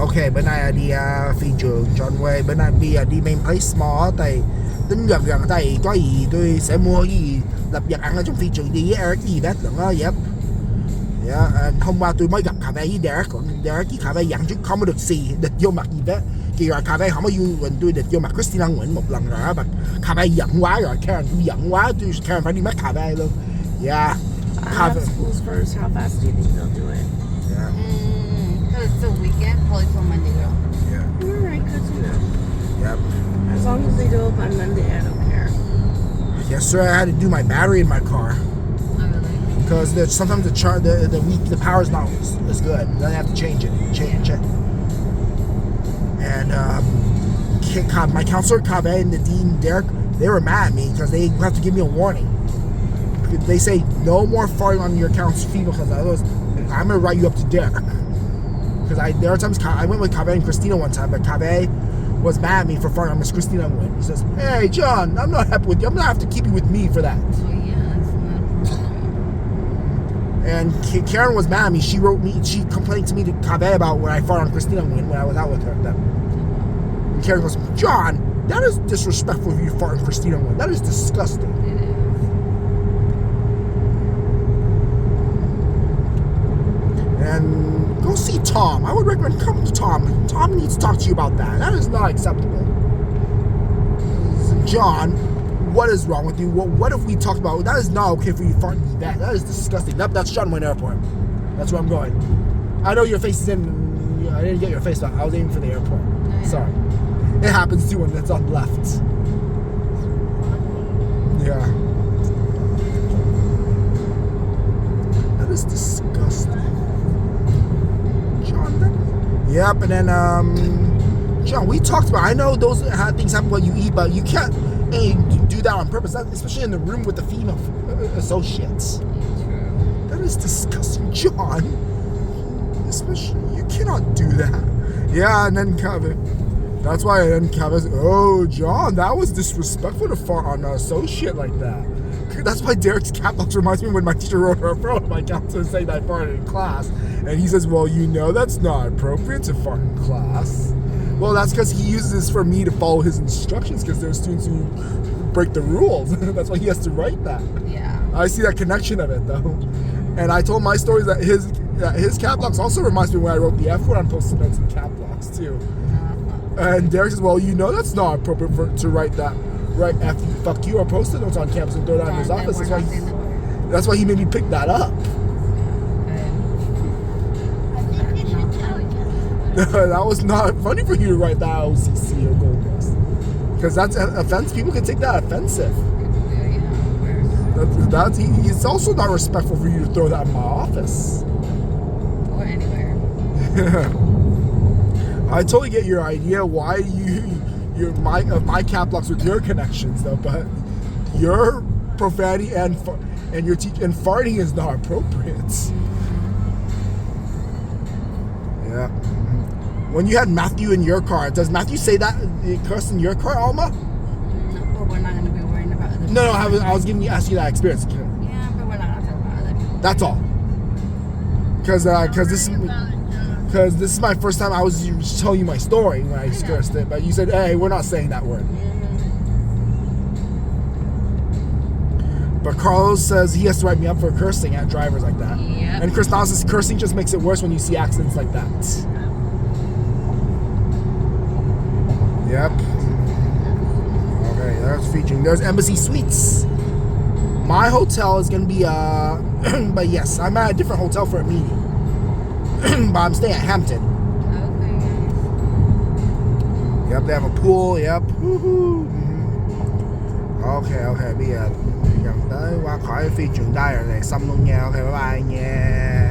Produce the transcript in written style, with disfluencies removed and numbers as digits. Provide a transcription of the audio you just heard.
OK, bữa nay đi phi trường John Way. Bữa nay đi main place mall. Tại tính gần đây có gì tôi sẽ mua cái gì lập vật ăn ở trong phi trường đi với Eric gì đó lần đó. Yep. Yeah, hôm qua tôi mới gặp cà phê với Derek. Derek với cà phê dặn chứ không có được địch vô mặt gì đó. Kỳ rồi cà phê không có vui tôi địch vô mặt Christina Nguyễn một lần rồi á. Cà phê giận quá rồi. Karen cũng giận quá. Karen phải đi mất cà phê luôn. Yeah. I have schools first. How fast do you think they'll do it? Yeah. Because it's a weekend, probably till Monday though. Yeah. Alright, good to know. Yep. As long as they do it by Monday, I don't care. Yesterday I had to do my battery in my car. Not really. Because sometimes the power is not as good. Then I have to change it. And my counselor, Kabe, and the dean, Derek, they were mad at me because they have to give me a warning. They say no more farting on your account's feet because I'm gonna write you up to Derek. Because there are times I went with Kabe and Christina one time, but Kabe was mad at me for farting on Miss Christina one. He says, "Hey John, I'm not happy with you. I'm gonna have to keep you with me for that." So yeah, that's not a problem. And Karen was mad at me. She complained to me to Kabe about when I farted on Christina when I was out with her. And Karen goes, "John, that is disrespectful of you to fart on Christina one. That is disgusting." It is. And go see Tom. I would recommend coming to Tom. Tom needs to talk to you about that. That is not acceptable. John, what is wrong with you? What if we talked about that is not okay for you to fart and eat that? That is disgusting. That's John Wayne Airport. That's where I'm going. I know your face is in. I didn't get your face, but I was aiming for the airport. Oh, yeah. Sorry. It happens too when it's on the left. Yeah. That is disgusting. Yep, and then John, we talked about. I know those things happen when you eat, but you can't do that on purpose, especially in the room with the female associates. True. That is disgusting, John. Especially, you cannot do that. Yeah, and then Kevin. That's why then Kevin's. Oh, John, that was disrespectful to fart on an associate like that. That's why Derek's cat box reminds me when my teacher wrote her referral to my counselor saying that I farted in class. And he says, well, you know that's not appropriate to fart in class. Well, that's because he uses this for me to follow his instructions because there are students who break the rules. That's why he has to write that. Yeah. I see that connection of it, though. And I told my stories that his cap blocks also reminds me when I wrote the F word on Post-it notes and cap blocks, too. And Derek says, well, you know that's not appropriate to write that. Right after fuck you or Post-it notes on campus and throw it out in his office. That's why he made me pick that up. That was not funny for you to write that OCC or Gold Dust. Because that's an offense. People can take that offensive. It's also not respectful for you to throw that in my office. Or anywhere. I totally get your idea why my cap blocks with your connections though, but your profanity and your and farting is not appropriate. Yeah. When you had Matthew in your car, does Matthew say that curse in your car, Alma? No, but we're not going to be worrying about other people. No, I was asking you that experience. Yeah, but we're not going to talk about other people. That's all. Because this is my first time I was telling you my story when I cursed it, but you said, hey, we're not saying that word. But Carlos says he has to write me up for cursing at drivers like that. Yep. And Chris says cursing just makes it worse when you see accidents like that. Yep. Okay, that's featuring. There's Embassy Suites. My hotel is going to be, but yes, I'm at a different hotel for a meeting. But I'm staying at Hampton. Okay. Yep, they have a pool. Yep. Woohoo. Ok, bây giờ tới qua khỏi phi trường đai rồi này, xong luôn nha. Ok, bye bye nha.